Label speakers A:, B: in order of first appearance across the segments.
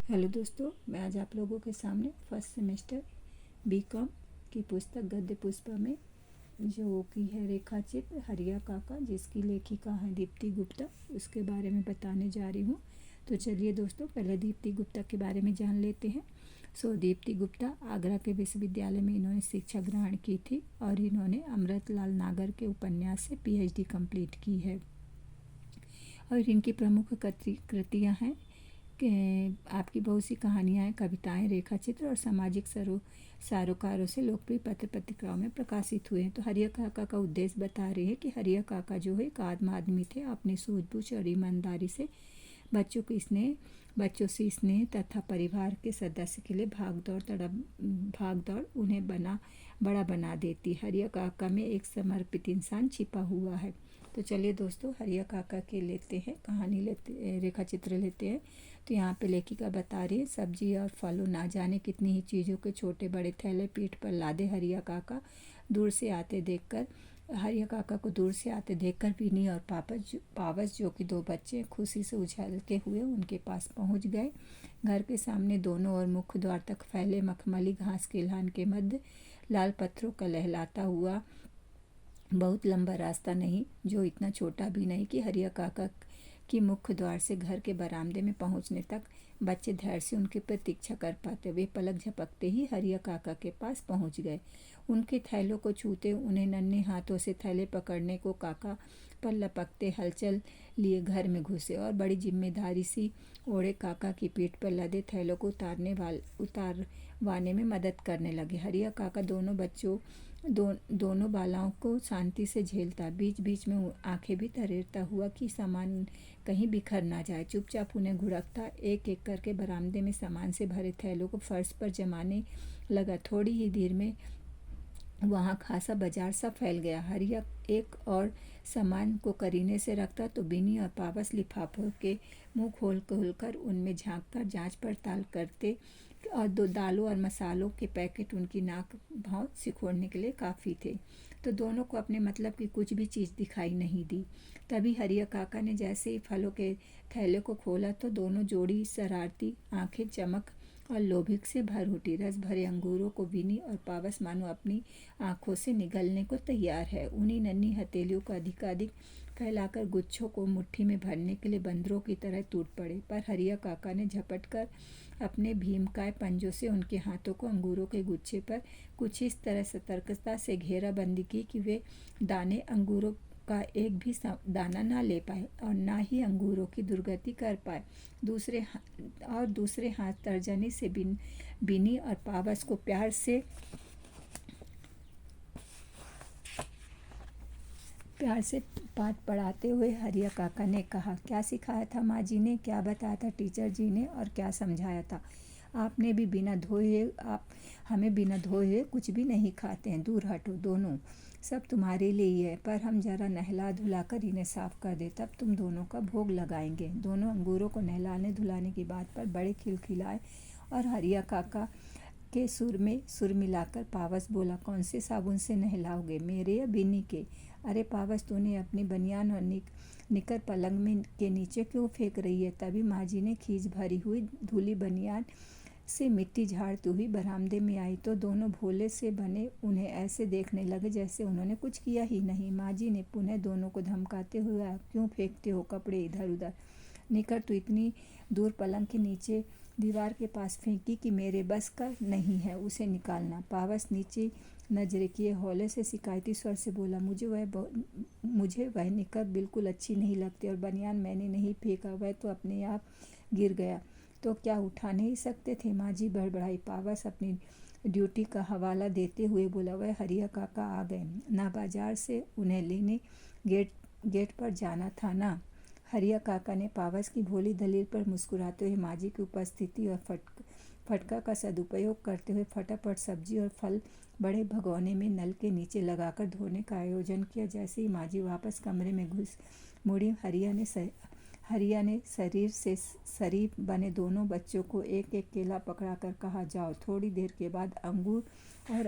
A: Hello दोस्तों, मैं आज आप लोगों के सामने फर्स्ट सेमेस्टर बीकॉम की पुस्तक गद्य पुष्पा में जो कि है रेखा चित्र हरिया काका, जिसकी लेखिका है दीप्ति गुप्ता, उसके बारे में बताने जा रही हूँ। तो चलिए दोस्तों, पहले दीप्ति गुप्ता के बारे में जान लेते हैं। दीप्ति गुप्ता आगरा के विश्वविद्यालय में इन्होंने शिक्षा ग्रहण की थी और इन्होंने अमृतलाल नागर के उपन्यास से PhD कंप्लीट की है। और इनकी प्रमुख कृतियाँ हैं कि आपकी बहुत सी कहानियाँ हैं, कविताएं, रेखा चित्र और सामाजिक सरोकारों से लोकप्रिय पत्र पत्रिकाओं में प्रकाशित हुए हैं। तो हरिया काका का उद्देश्य बता रहे हैं कि हरिया काका जो है एक आम आदमी थे। अपनी सूझबूझ और ईमानदारी से बच्चों से स्नेह तथा परिवार के सदस्य के लिए भागदौड़ उन्हें बड़ा बना देती। हरिया काका में एक समर्पित इंसान छिपा हुआ है। तो चलिए दोस्तों, हरिया काका के रेखा चित्र लेते हैं। तो यहाँ पे लेखिका बता रही है, सब्जी और फलों ना जाने कितनी ही चीज़ों के छोटे बड़े थैले पीठ पर लादे हरिया काका को दूर से आते देखकर विनी और पावस जो कि दो बच्चे खुशी से उछलते हुए उनके पास पहुँच गए। घर के सामने दोनों ओर मुख्य द्वार तक फैले मखमली घास के लान के मध्य लाल पत्थरों का लहलाता हुआ बहुत लंबा रास्ता नहीं, जो इतना छोटा भी नहीं कि हरिया काका की मुख्य द्वार से घर के बरामदे में पहुंचने तक बच्चे धैर्य से उनकी प्रतीक्षा कर पाते। वे पलक झपकते ही हरिया काका के पास पहुंच गए। उनके थैलों को छूते, उन्हें नन्हे हाथों से थैले पकड़ने को काका पर लपकते हलचल लिए घर में घुसे और बड़ी जिम्मेदारी सी ओढ़े काका की पीठ पर लदे थैलों को उतारवाने में मदद करने लगे। हरिया काका दोनों बालाओं को शांति से झेलता, बीच बीच में आंखें भी तरेरता हुआ कि सामान कहीं बिखर ना जाए। चुपचाप उन्हें घुड़कता एक एक करके बरामदे में सामान से भरे थैलों को फर्श पर जमाने लगा। थोड़ी ही देर में वहाँ खासा बाजार सा फैल गया। हरिया एक और सामान को करीने से रखता तो बिनी और पावस लिफाफों के मुंह खोलकर उनमें झांककर जांच पड़ताल करते और दो दालों और मसालों के पैकेट उनकी नाक भाव सिकोड़ने के लिए काफ़ी थे। तो दोनों को अपने मतलब की कुछ भी चीज़ दिखाई नहीं दी। तभी हरिया काका ने जैसे ही फलों के थैले को खोला तो दोनों जोड़ी शरारती आंखें चमक और लोभिक से भर उठी। रस भरे अंगूरों को विनी और पावस मानो अपनी आंखों से निगलने को तैयार है। उन्हीं नन्ही हथेलियों को अधिकाधिक फैलाकर गुच्छों को मुट्ठी में भरने के लिए बंदरों की तरह टूट पड़े, पर हरिया काका ने झपट कर अपने भीमकाय पंजों से उनके हाथों को अंगूरों के गुच्छे पर कुछ इस तरह सतर्कता से घेराबंदी की कि वे दाने अंगूरों का एक भी दाना ना ले पाए और ना ही अंगूरों की दुर्गति कर पाए। दूसरे हाथ तर्जनी से बिनी और पावस को प्यार से पाठ पढ़ाते हुए हरिया काका ने कहा, क्या सिखाया था माँ जी ने, क्या बताया था टीचर जी ने और क्या समझाया था? आपने भी हमें बिना धोए कुछ भी नहीं खाते हैं। दूर हटो दोनों, सब तुम्हारे लिए ही है, पर हम जरा नहला धुलाकर इन्हें साफ कर दे, तब तुम दोनों का भोग लगाएंगे। दोनों अंगूरों को नहलाने धुलाने की बात पर बड़े खिलखिलाए और हरिया काका के सुर मिलाकर पावस बोला, कौन से साबुन से नहलाओगे, मेरे या बिनी के? अरे पावस, तूने अपनी बनियान और निकर पलंग में के नीचे क्यों फेंक रही है? तभी माँ जी ने खींच भरी हुई धुली बनियान से मिट्टी झाड़ती हुई बरामदे में आई तो दोनों भोले से बने उन्हें ऐसे देखने लगे जैसे उन्होंने कुछ किया ही नहीं। माँ जी ने पुनः दोनों को धमकाते हुए, आप क्यों फेंकते हो कपड़े इधर उधर? निकर तो इतनी दूर पलंग के नीचे दीवार के पास फेंकी कि मेरे बस का नहीं है उसे निकालना। पावस नीचे नजर किए हौले से शिकायती स्वर से बोला, मुझे वह निकर बिल्कुल अच्छी नहीं लगती और बनियान मैंने नहीं फेंका, वह तो अपने आप गिर गया। तो क्या उठा नहीं सकते थे? माँ जी बड़बड़ाई। पावस अपनी ड्यूटी का हवाला देते हुए बोला, वह हरिया काका आ गए ना, बाजार से उन्हें लेने गेट पर जाना था ना। हरिया काका ने पावस की भोली दलील पर मुस्कुराते हुए माँ जी की उपस्थिति और फटका का सदुपयोग करते हुए फटाफट सब्जी और फल बड़े भगोने में नल के नीचे लगाकर धोने का आयोजन किया। जैसे ही माँ जी वापस कमरे में घुस मुड़ी, हरिया ने शरीर से शरीफ बने दोनों बच्चों को एक एक केला पकड़ाकर कहा, जाओ, थोड़ी देर के बाद अंगूर और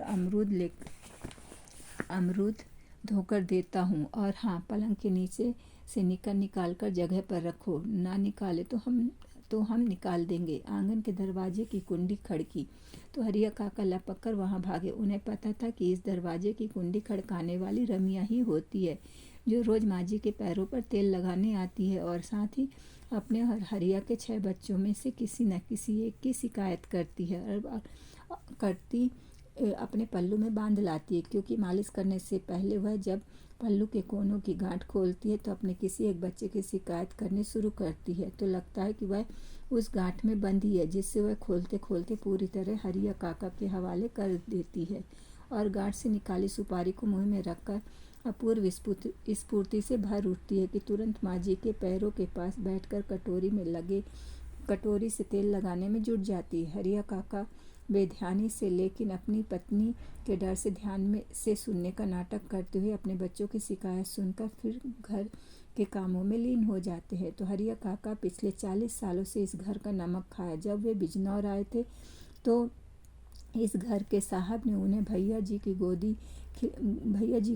A: अमरूद धोकर देता हूँ, और हाँ, पलंग के नीचे से निकाल कर जगह पर रखो, ना निकाले तो हम तो हम निकाल देंगे। आंगन के दरवाजे की कुंडी खड़की तो हरिया काका लपक कर वहाँ भागे। उन्हें पता था कि इस दरवाजे की कुंडी खड़काने वाली रमिया ही होती है, जो रोज माँ जी के पैरों पर तेल लगाने आती है और साथ ही अपने और हरिया के 6 बच्चों में से किसी न किसी एक की शिकायत करती है और अपने पल्लू में बांध लाती है, क्योंकि मालिश करने से पहले वह जब पल्लू के कोनों की गांठ खोलती है तो अपने किसी एक बच्चे की शिकायत करनी शुरू करती है। तो लगता है कि वह उस गांठ में बंधी है, जिससे वह खोलते खोलते पूरी तरह हरिया काका के हवाले कर देती है और गांठ से निकाली सुपारी को मुंह में रखकर अपूर्व स्फूर्ति से भर उठती है कि तुरंत माँ जी के पैरों के पास बैठकर कटोरी से तेल लगाने में जुट जाती है। हरिया काका बेध्यानी से लेकिन अपनी पत्नी के डर से ध्यान में से सुनने का नाटक करते हुए अपने बच्चों की शिकायत सुनकर फिर घर के कामों में लीन हो जाते हैं। तो हरिया काका पिछले 40 सालों से इस घर का नमक खाया। जब वे बिजनौर आए थे तो इस घर के साहब ने उन्हें भैया जी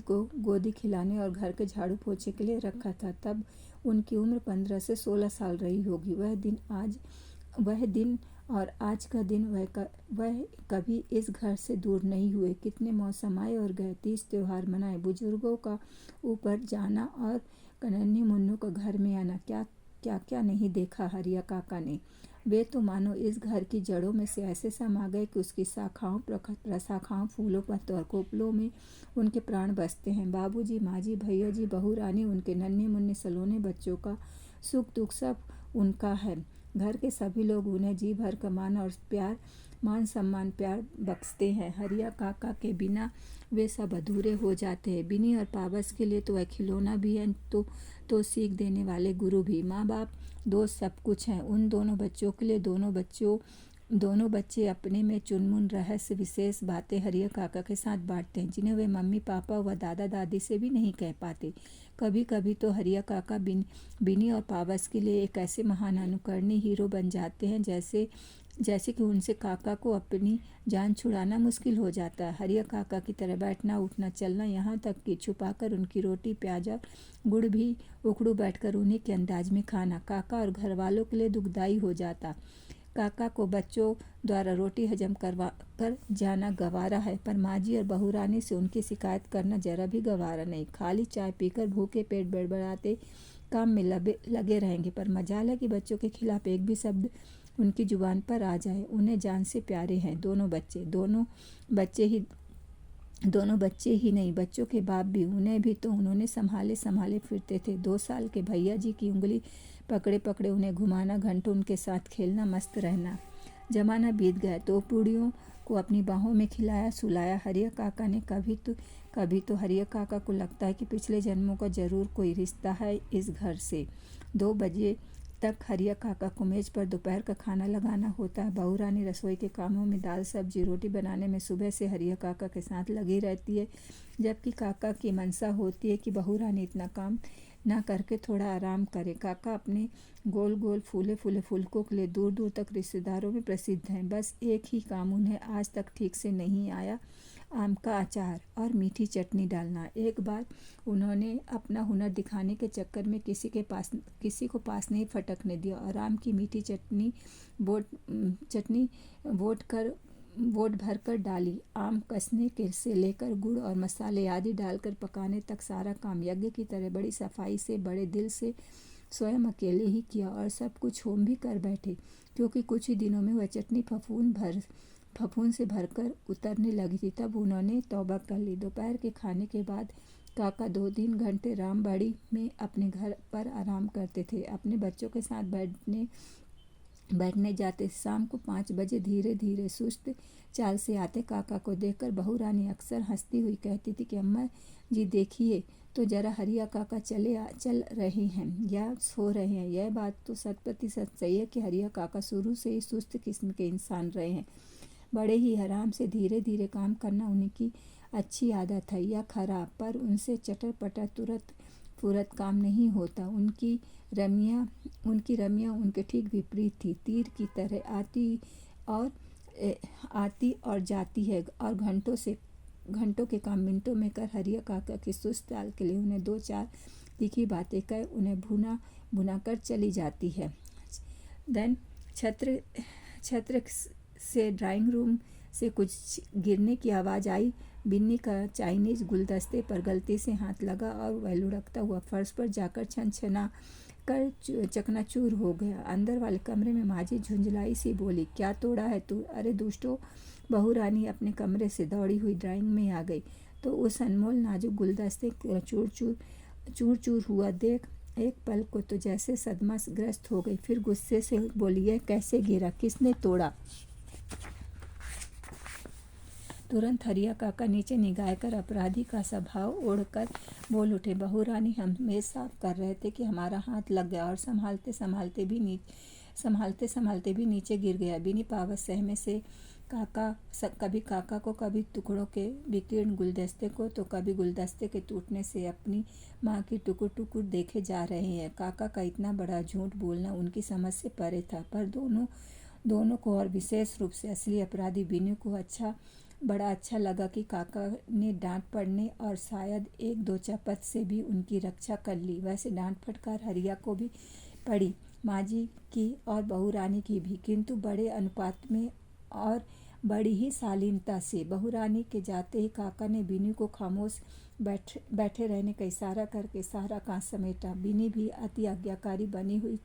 A: को गोदी खिलाने और घर के झाड़ू पोछे के लिए रखा था। तब उनकी उम्र 15 से 16 साल रही होगी। वह दिन और आज का दिन वह कभी इस घर से दूर नहीं हुए। कितने मौसम आए और गए, 30 त्योहार मनाए, बुजुर्गों का ऊपर जाना और नन्हे मुन्नों का घर में आना, क्या क्या नहीं देखा हरिया काका ने। वे तो मानो इस घर की जड़ों में से ऐसे समा गए कि उसकी शाखाओं प्रशाखाओं, फूलों पत्तों और कोपलों में उनके प्राण बसते हैं। बाबूजी, माँ जी, भैया जी, बहू रानी, उनके नन्हे मुन्ने सलोने बच्चों का सुख दुख सब उनका है। घर के सभी लोग उन्हें जी भर का मान सम्मान प्यार बख्शते हैं। हरिया काका के बिना वे सब अधूरे हो जाते हैं। बिनी और पावस के लिए तो वह खिलौना भी है, तो सीख देने वाले गुरु भी। माँ बाप दोस्त सब कुछ हैं। उन दोनों बच्चों के लिए दोनों बच्चे अपने में चुनमुन रहस्य विशेष बातें हरिया काका के साथ बांटते हैं, जिन्हें वे मम्मी पापा व दादा दादी से भी नहीं कह पाते। कभी कभी तो हरिया काका बिनी और पावस के लिए एक ऐसे महान अनुकरणीय हीरो बन जाते हैं जैसे कि उनसे काका को अपनी जान छुड़ाना मुश्किल हो जाता है। हरिया काका की तरह बैठना, उठना, चलना, यहाँ तक कि छुपाकर उनकी रोटी, प्याज और गुड़ भी उखड़ू बैठकर उन्हीं के अंदाज में खाना काका और घर वालों के लिए दुखदाई हो जाता। काका को बच्चों द्वारा रोटी हजम करवा कर जाना गवारा है, पर माँ जी और बहू रानी से उनकी शिकायत करना जरा भी गवारा नहीं। खाली चाय पीकर भूखे पेट बड़बड़ाते काम में लगे रहेंगे, पर मजाल है कि बच्चों के खिलाफ एक भी शब्द उनकी जुबान पर आ जाए। उन्हें जान से प्यारे हैं दोनों बच्चे ही नहीं, बच्चों के बाप भी। उन्हें भी तो उन्होंने संभाले फिरते थे। 2 साल के भैया जी की उंगली पकड़े पकड़े उन्हें घुमाना, घंटों उनके साथ खेलना, मस्त रहना। जमाना बीत गया तो बूढ़ियों को अपनी बाहों में खिलाया सुलाया। हरिया काका ने कभी तो हरिया काका को लगता है कि पिछले जन्मों का जरूर कोई रिश्ता है इस घर से। 2 बजे तक हरिया काका को मेज पर दोपहर का खाना लगाना होता है। बहू रानी रसोई के कामों में, दाल सब्जी रोटी बनाने में सुबह से हरिया काका के साथ लगी रहती है, जबकि काका की मनसा होती है कि बहू रानी इतना काम ना करके थोड़ा आराम करे। काका अपने गोल गोल फूले फुलकों के लिए दूर दूर तक रिश्तेदारों में प्रसिद्ध हैं। बस एक ही काम उन्हें आज तक ठीक से नहीं आया, आम का अचार और मीठी चटनी डालना। एक बार उन्होंने अपना हुनर दिखाने के चक्कर में किसी को पास नहीं फटकने दिया और आम की मीठी चटनी बोट भर कर डाली। आम कसने के से लेकर गुड़ और मसाले आदि डालकर पकाने तक सारा काम यज्ञ की तरह बड़ी सफाई से, बड़े दिल से स्वयं अकेले ही किया और सब कुछ होम भी कर बैठे, क्योंकि कुछ ही दिनों में वह चटनी फफूंद से भरकर उतरने लगी थी। तब उन्होंने तौबा कर ली। दोपहर के खाने के बाद काका 2-3 घंटे रामबाड़ी में अपने घर पर आराम करते थे। अपने बच्चों के साथ बैठने जाते। शाम को 5 बजे धीरे धीरे सुस्त चाल से आते। काका को देखकर बहू रानी अक्सर हंसती हुई कहती थी कि अम्मा जी देखिए तो जरा, हरिया काका चल रहे हैं या सो रहे हैं। यह बात तो 100% सही है कि हरिया काका शुरू से ही सुस्त किस्म के इंसान रहे हैं। बड़े ही आराम से धीरे धीरे काम करना उनकी अच्छी आदत है या खराब, पर उनसे चटर पटर तुरंत काम नहीं होता। उनकी रमिया उनके ठीक विपरीत थी। तीर की तरह आती और जाती है और घंटों के काम मिनटों में कर हरिया काका की सुस्त चाल के लिए उन्हें 2-4 तीखी बातें कह उन्हें भुना कर चली जाती है। देन छत्र छत्र से ड्राइंग रूम से कुछ गिरने की आवाज़ आई। बिन्नी का चाइनीज गुलदस्ते पर गलती से हाथ लगा और वह लुढ़कता हुआ फर्श पर जाकर छनछना कर चकनाचूर हो गया। अंदर वाले कमरे में माजी झुंझलाई सी बोली, क्या तोड़ा है तू? अरे दुष्टो! बहू रानी अपने कमरे से दौड़ी हुई ड्राइंग में आ गई तो उस अनमोल नाजुक गुलदस्ते चूर चूर हुआ देख एक पल को तो जैसे सदमा ग्रस्त हो गई। फिर गुस्से से बोली, यह कैसे गिरा? किसने तोड़ा? तुरंत हरिया काका नीचे निगाह कर अपराधी का स्वभाव ओढ़कर बोल उठे, बहू रानी हम मेज साफ कर रहे थे कि हमारा हाथ लग गया और संभालते संभालते भी नीचे गिर गया। बिनी पावस सहमे से कभी काका को, कभी टुकड़ों के विकीर्ण गुलदस्ते को, तो कभी गुलदस्ते के टूटने से अपनी माँ की टुकुर टुकुर देखे जा रहे हैं। काका का इतना बड़ा झूठ बोलना उनकी समझ से परे था, पर दोनों को और विशेष रूप से असली अपराधी बिनी को बड़ा अच्छा लगा कि काका ने डांट पड़ने और शायद एक दो चपत से भी उनकी रक्षा कर ली। वैसे डांट फटकार हरिया को भी पड़ी, माजी की और बहू रानी की भी, किंतु बड़े अनुपात में और बड़ी ही शालीनता से। बहू रानी के जाते ही काका ने बिनी को खामोश बैठे रहने का इशारा करके सारा काम समेटा। बिनी भी अति आज्ञाकारी बनी हुई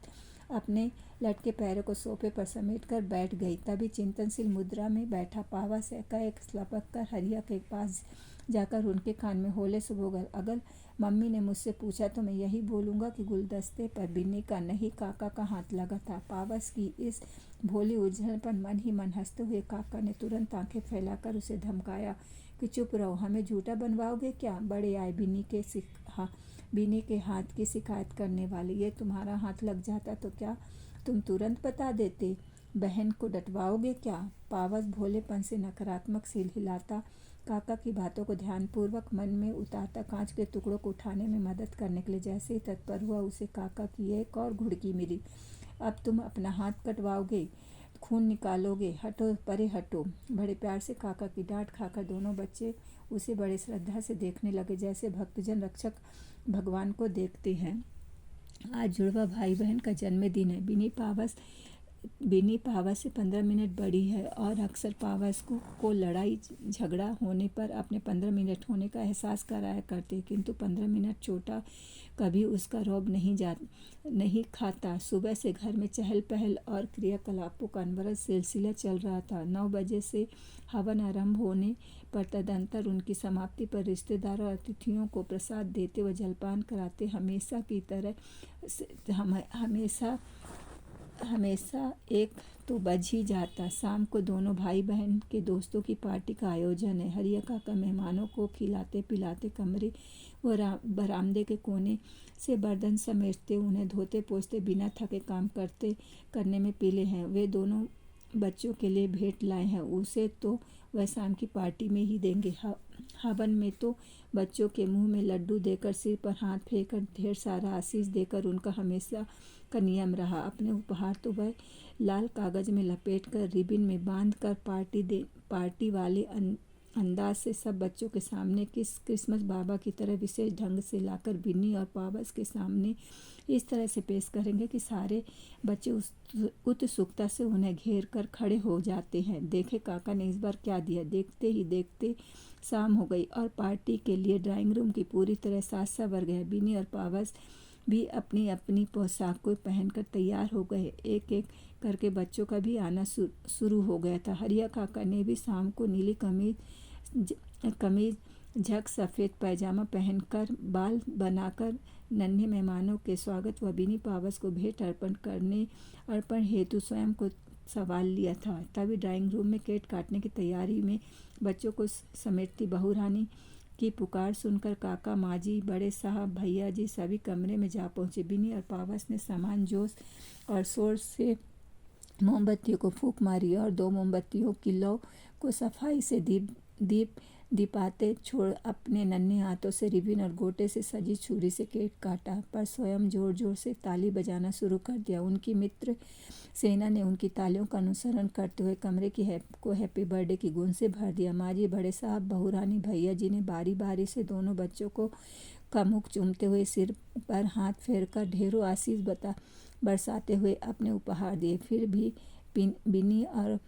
A: अपने लटके पैरों को सोफे पर समेट कर बैठ गई। तभी चिंतनशील मुद्रा में बैठा पावस एकाएक लपक कर हरिया के पास जाकर उनके कान में होले से बोला, अगर मम्मी ने मुझसे पूछा तो मैं यही बोलूँगा कि गुलदस्ते पर बिन्नी का नहीं काका का हाथ लगा था। पावस की इस भोली उलझन पर मन ही मन हंसते हुए काका ने तुरंत आंखें फैलाकर उसे धमकाया कि चुप रहो, हमें झूठा बनवाओगे क्या? बड़े आए बिन्नी के हाथ की शिकायत करने वाले। ये तुम्हारा हाथ लग जाता तो क्या तुम तुरंत बता देते? बहन को डटवाओगे क्या? पावस भोलेपन से नकारात्मक सिर हिलाता काका की बातों को ध्यानपूर्वक मन में उतारता कांच के टुकड़ों को उठाने में मदद करने के लिए जैसे ही तत्पर हुआ, उसे काका की एक और घुड़की मिली। अब तुम अपना हाथ कटवाओगे, खून निकालोगे, हटो परे हटो। बड़े प्यार से काका की डांट खाकर दोनों बच्चे उसे बड़े श्रद्धा से देखने लगे, जैसे भक्तजन रक्षक भगवान को देखते हैं। आज जुड़वा भाई बहन का जन्मदिन है। बिनी पावस से 15 मिनट बड़ी है और अक्सर पावस को लड़ाई झगड़ा होने पर अपने 15 मिनट होने का एहसास कराया करते, किंतु 15 मिनट छोटा कभी उसका रौब नहीं खाता। सुबह से घर में चहल पहल और क्रियाकलापों का अनवरत सिलसिला चल रहा था। 9 बजे से हवन आरंभ होने पर तदंतर उनकी समाप्ति पर रिश्तेदार और अतिथियों को प्रसाद देते व जलपान कराते हमेशा की तरह हमेशा एक तो बज ही जाता। शाम को दोनों भाई बहन के दोस्तों की पार्टी का आयोजन है। हरिया काका मेहमानों को खिलाते पिलाते कमरे व बरामदे के कोने से बर्तन समेटते, उन्हें धोते पोछते बिना थके काम करने में पीले हैं। वे दोनों बच्चों के लिए भेंट लाए हैं, उसे तो वह शाम की पार्टी में ही देंगे। हवन में तो बच्चों के मुंह में लड्डू देकर, सिर पर हाथ फेंककर, ढेर सारा आशीष देकर उनका हमेशा का नियम रहा। अपने उपहार तो वह लाल कागज में लपेट कर रिबन में बांध कर पार्टी वाले अंदाज से सब बच्चों के सामने क्रिसमस बाबा की तरह विशेष ढंग से लाकर बिन्नी और पावस के सामने इस तरह से पेश करेंगे कि सारे बच्चे उत्सुकता से उन्हें घेर कर खड़े हो जाते हैं। देखे काका ने इस बार क्या दिया। देखते ही देखते शाम हो गई और पार्टी के लिए ड्राइंग रूम की पूरी तरह साज संवर गया। बिन्नी और पावस भी अपनी अपनी पोशाकों पहनकर तैयार हो गए। एक एक करके बच्चों का भी आना शुरू हो गया था। हरिया काका ने भी शाम को नीली कमीज झक सफ़ेद पैजामा पहनकर, बाल बनाकर नन्हे मेहमानों के स्वागत व बिनी पावस को भेंट अर्पण हेतु स्वयं को संवार लिया था। तभी ड्राइंग रूम में केक काटने की तैयारी में बच्चों को समेटती बहू रानी की पुकार सुनकर काका, माजी, बड़े साहब, भैया जी सभी कमरे में जा पहुँचे। बिनी और पावस ने समान जोश और शोर से मोमबत्तियों को फूंक मारी और 2 मोमबत्तियों की लौ को सफाई से दीपाते छोड़ अपने नन्हे हाथों से रिबन और गोटे से सजी छुरी से केक काटा, पर स्वयं जोर जोर से ताली बजाना शुरू कर दिया। उनकी मित्र सेना ने उनकी तालियों का अनुसरण करते हुए कमरे को हैप्पी बर्थडे की गूंज से भर दिया। माजी, बड़े साहब, बहू रानी, भैया जी ने बारी बारी से दोनों बच्चों को का मुख चूमते हुए सिर पर हाथ फेरकर ढेरों आशीष बरसाते हुए अपने उपहार दिए। फिर भी बिनी और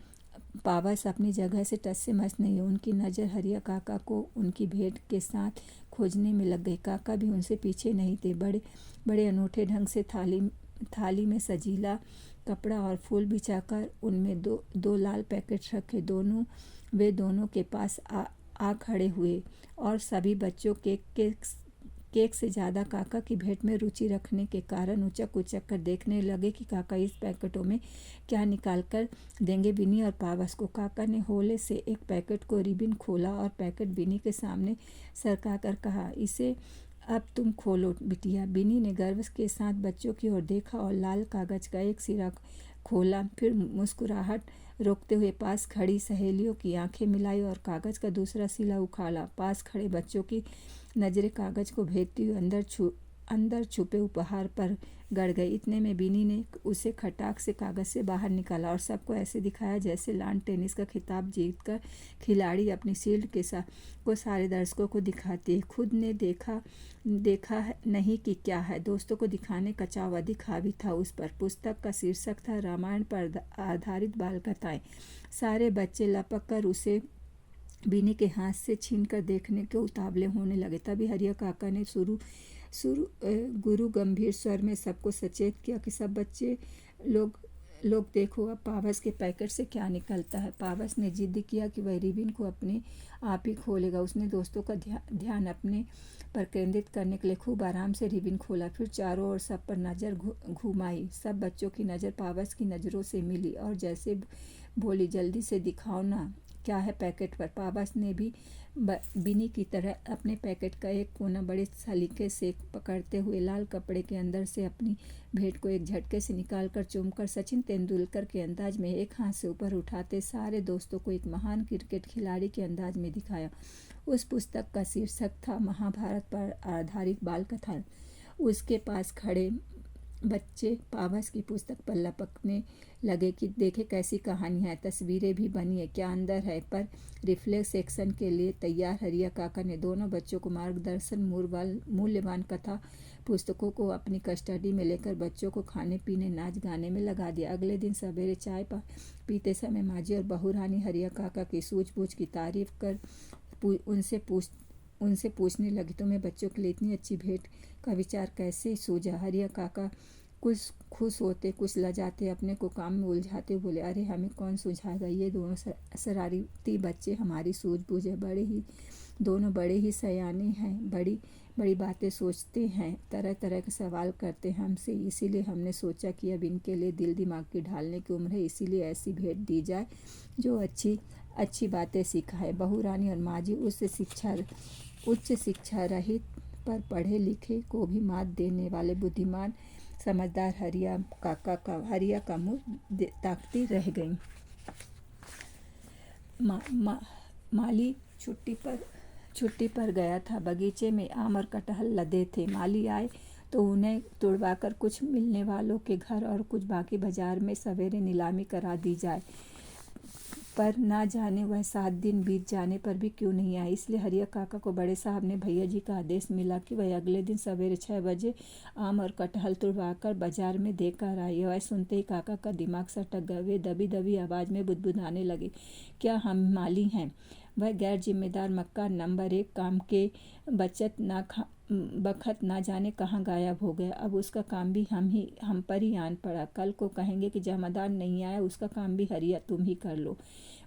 A: पावस अपनी जगह से टस से मस नहीं। उनकी नज़र हरिया काका को उनकी भेंट के साथ खोजने में लग गई। काका भी उनसे पीछे नहीं थे। बड़े बड़े अनूठे ढंग से थाली में सजीला कपड़ा और फूल बिछाकर उनमें दो लाल पैकेट रखे। वे दोनों के पास आ खड़े हुए और सभी बच्चों केक से ज़्यादा काका की भेंट में रुचि रखने के कारण उचक उचक कर देखने लगे कि काका इस पैकेटों में क्या निकाल कर देंगे बिनी और पावस को। काका ने होले से एक पैकेट को रिबन खोला और पैकेट बिनी के सामने सरका कर कहा, इसे अब तुम खोलो बिटिया। बिनी ने गर्व के साथ बच्चों की ओर देखा और लाल कागज का एक सिरा खोला। फिर मुस्कुराहट रोकते हुए पास खड़ी सहेलियों की आंखें मिलाई और कागज का दूसरा सिला उखाड़ा। पास खड़े बच्चों की नजरें कागज को भेदती हुई अंदर छुपे उपहार पर गड़ गई। इतने में बिनी ने उसे खटाक से कागज से बाहर निकाला और सबको ऐसे दिखाया जैसे लॉन टेनिस का खिताब जीतकर खिलाड़ी अपनी शील्ड को सारे दर्शकों को दिखाती है। खुद ने देखा नहीं कि क्या है। दोस्तों को दिखाने का चाव अधिक हावी था उस पर। पुस्तक का शीर्षक था रामायण पर आधारित बाल कथाएं। सारे बच्चे लपक कर उसे बिनी के हाथ से छीन कर देखने के उतावले होने लगे। तभी हरिया काका ने गुरु गंभीर स्वर में सबको सचेत किया कि सब बच्चे लोग देखो अब पावस के पैकेट से क्या निकलता है। पावस ने जिद किया कि वह रिबन को अपने आप ही खोलेगा। उसने दोस्तों का ध्यान अपने पर केंद्रित करने के लिए खूब आराम से रिबन खोला। फिर चारों ओर सब पर नज़र घुमाई। सब बच्चों की नज़र पावस की नज़रों से मिली और जैसे बोली, जल्दी से दिखाओ ना क्या है पैकेट पर। पावस ने भी बिनी की तरह अपने पैकेट का एक कोना बड़े सलीके से पकड़ते हुए लाल कपड़े के अंदर से अपनी भेंट को एक झटके से निकालकर चूमकर सचिन तेंदुलकर के अंदाज में एक हाथ से ऊपर उठाते सारे दोस्तों को एक महान क्रिकेट खिलाड़ी के अंदाज में दिखाया। उस पुस्तक का शीर्षक था महाभारत पर आधारित बाल कथा। उसके पास खड़े बच्चे पावस की पुस्तक पर लपकने लगे कि देखे कैसी कहानी है, तस्वीरें भी बनी है, क्या अंदर है। पर रिफ्लेक्शन के लिए तैयार हरिया काका ने दोनों बच्चों को मार्गदर्शन मूल्यवान कथा पुस्तकों को अपनी कस्टडी में लेकर बच्चों को खाने पीने नाच गाने में लगा दिया। अगले दिन सवेरे चाय पीते समय माजी और बहू रानी हरिया काका की सूझबूझ की तारीफ कर उनसे पूछने लगी, तुम्हें बच्चों के लिए इतनी अच्छी भेंट का विचार कैसे सूझा। हरिया काका कुछ खुश होते कुछ लजाते अपने को काम में उलझाते बोले, अरे हमें कौन सुझाएगा, ये दोनों शरारती बच्चे हमारी सूझबूझ है। दोनों बड़े ही सयाने हैं, बड़ी बड़ी बातें सोचते हैं, तरह तरह के सवाल करते हैं हमसे। इसीलिए हमने सोचा कि अब इनके लिए दिल दिमाग की ढालने की उम्र है, इसीलिए ऐसी भेंट दी जाए जो अच्छी बातें सिखाए। बहू रानी और माजी उच्च शिक्षा रहित पर पढ़े लिखे को भी मात देने वाले बुद्धिमान समझदार हरिया का मुंह ताकती रह गई। माली छुट्टी पर गया था। बगीचे में आम और कटहल लदे थे। माली आए तो उन्हें तुड़वाकर कुछ मिलने वालों के घर और कुछ बाकी बाजार में सवेरे नीलामी करा दी जाए। पर ना जाने वह 7 दिन बीत जाने पर भी क्यों नहीं आई। इसलिए हरिया काका को बड़े साहब ने भैया जी का आदेश मिला कि वह अगले दिन सवेरे 6 बजे आम और कटहल तुड़वाकर बाजार में देकर आए। वह सुनते ही काका का दिमाग सटक गया। वे दबी दबी आवाज़ में बुदबुदाने लगे, क्या हम माली हैं। वह गैर जिम्मेदार मक्का नंबर 1 काम के बखत ना जाने कहाँ गायब हो गया। अब उसका काम भी हम पर ही आन पड़ा। कल को कहेंगे कि जमादार नहीं आया, उसका काम भी हरिया तुम ही कर लो।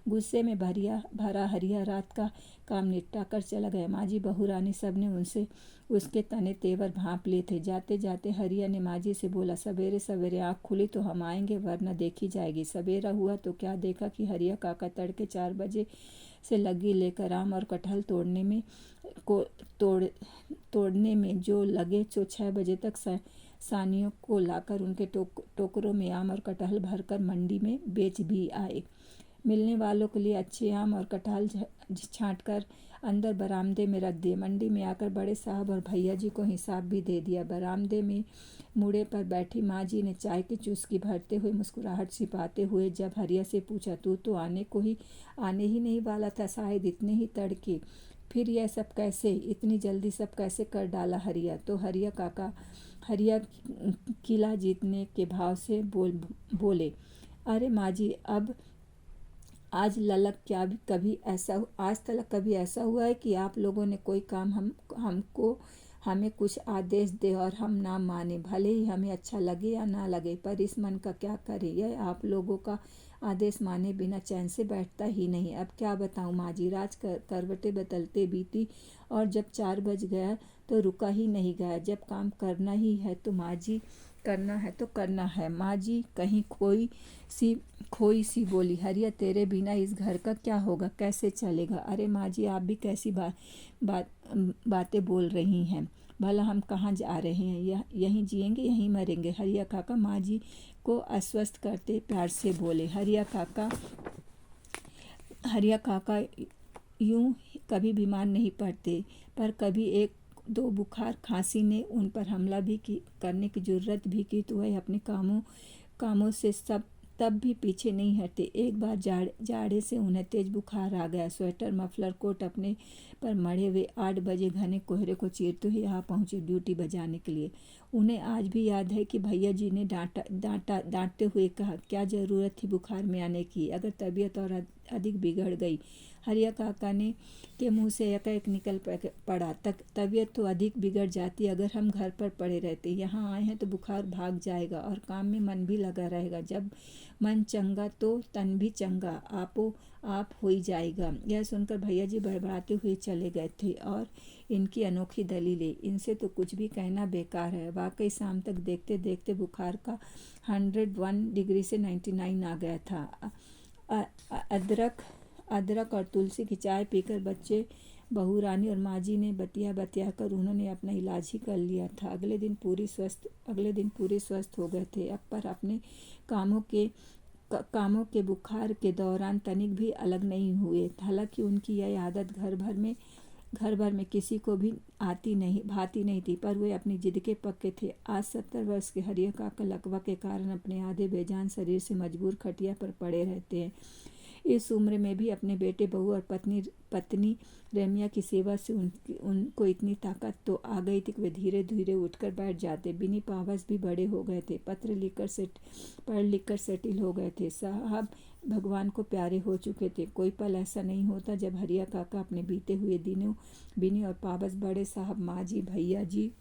A: गुस्से में भरा हरिया रात का काम निपटा कर चला गया। माजी बहू रानी सब ने उसके तने तेवर भांप लिए थे। जाते जाते हरिया ने माजी से बोला, सवेरे सवेरे आँख खुली तो हम आएंगे, वरना देखी जाएगी। सवेरा हुआ तो क्या देखा कि हरिया काका तड़के 4 बजे से लगी लेकर आम और कटहल तोड़ने में जो लगे, 6 बजे तक सानियों को लाकर उनके टोकरों में आम और कटहल भरकर मंडी में बेच भी आए। मिलने वालों के लिए अच्छे आम और कटहल छांटकर अंदर बरामदे में रख दिए। मंडी में आकर बड़े साहब और भैया जी को हिसाब भी दे दिया। बरामदे में मुड़े पर बैठी माँ जी ने चाय की चुस्की भरते हुए मुस्कुराहट छिपाते हुए जब हरिया से पूछा, तू तो आने ही नहीं वाला था, शायद इतने ही तड़के फिर यह सब कैसे, इतनी जल्दी सब कैसे कर डाला हरिया? तो हरिया किला जीतने के भाव से बोले, अरे माँ जी, अब आज ललक क्या भी कभी ऐसा आज तक कभी ऐसा हुआ है कि आप लोगों ने कोई काम हमें कुछ आदेश दे और हम ना माने, भले ही हमें अच्छा लगे या ना लगे, पर इस मन का क्या करें, यह आप लोगों का आदेश माने बिना चैन से बैठता ही नहीं। अब क्या बताऊं माँ जी, करवटें बदलते बीती और जब 4 बज गया तो रुका ही नहीं गया। जब काम करना ही है तो माँ जी, करना है तो करना है माँ जी। कहीं खोई सी बोली, हरिया तेरे बिना इस घर का क्या होगा, कैसे चलेगा? अरे माँ जी, आप भी कैसी बातें बोल रही हैं? भला हम कहाँ जा रहे हैं? यहीं जिएंगे यहीं मरेंगे। हरिया काका माँ जी को आश्वस्त करते प्यार से बोले। हरिया काका यूं कभी बीमार नहीं पड़ते, पर कभी एक दो बुखार खांसी ने उन पर हमला भी करने की जरूरत भी की तो वह अपने कामों से तब भी पीछे नहीं हटे। एक बार जाड़े से उन्हें तेज बुखार आ गया। स्वेटर मफलर कोट अपने पर मढ़े हुए 8 बजे घने कोहरे को चीरते हुए यहाँ पहुँचे ड्यूटी बजाने के लिए। उन्हें आज भी याद है कि भैया जी ने डांटते हुए कहा, क्या ज़रूरत थी बुखार में आने की, अगर तबीयत और अधिक बिगड़ गई। हरिया काका के मुंह से एक निकल पड़ा, तबीयत तो अधिक बिगड़ जाती अगर हम घर पर पड़े रहते। यहाँ आए हैं तो बुखार भाग जाएगा और काम में मन भी लगा रहेगा। जब मन चंगा तो तन भी चंगा आप हो ही जाएगा। यह सुनकर भैया जी बड़बड़ाते हुए चले गए थे। और इनकी अनोखी दलीलें, इनसे तो कुछ भी कहना बेकार है। वाकई शाम तक देखते देखते बुखार का 101 डिग्री से 99 आ गया था। अदरक और तुलसी की चाय पीकर बच्चे, बहू रानी और माँ जी ने बतिया कर उन्होंने अपना इलाज ही कर लिया था। अगले दिन पूरे स्वस्थ हो गए थे। अब पर अपने कामों के बुखार के दौरान तनिक भी अलग नहीं हुए। हालांकि उनकी यह आदत घर भर में किसी को भी भाती नहीं थी, पर वे अपनी जिद के पक्के थे। आज 70 वर्ष के हरिया काका लकवा के कारण अपने आधे बेजान शरीर से मजबूर खटिया पर पड़े रहते हैं। इस उम्र में भी अपने बेटे, बहू और पत्नी रेमिया की सेवा से उनको इतनी ताकत तो आ गई थी कि वे धीरे धीरे उठकर बैठ जाते। बिनी पावस भी बड़े हो गए थे, पढ़ लिख कर सेटिल हो गए थे, साहब भगवान को प्यारे हो चुके थे। कोई पल ऐसा नहीं होता जब हरिया काका अपने बीते हुए दिनों बिनी और पावस, बड़े साहब, माँ जी, भैया जी,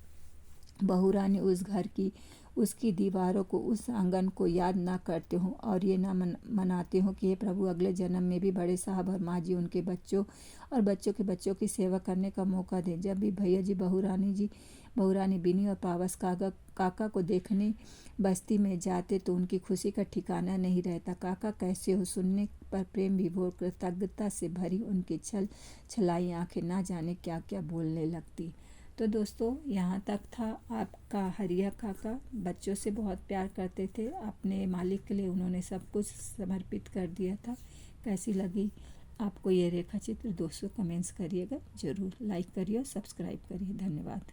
A: बहू रानी उस घर की, उसकी दीवारों को, उस आंगन को याद ना करते हों और ये ना मनाते हों कि हे प्रभु, अगले जन्म में भी बड़े साहब और माँ जी उनके बच्चों और बच्चों के बच्चों की सेवा करने का मौका दें। जब भी भैया जी, बहू रानी, बिनी और पावस काका को देखने बस्ती में जाते तो उनकी खुशी का ठिकाना नहीं रहता। काका कैसे हो सुनने पर प्रेम विभोर कृतज्ञता से भरी उनकी छलाई आंखें ना जाने क्या क्या बोलने लगती। तो दोस्तों, यहाँ तक था आपका हरिया काका। बच्चों से बहुत प्यार करते थे, अपने मालिक के लिए उन्होंने सब कुछ समर्पित कर दिया था। कैसी लगी आपको ये रेखा चित्र दोस्तों, कमेंट्स करिएगा ज़रूर, लाइक करिए और सब्सक्राइब करिए। धन्यवाद।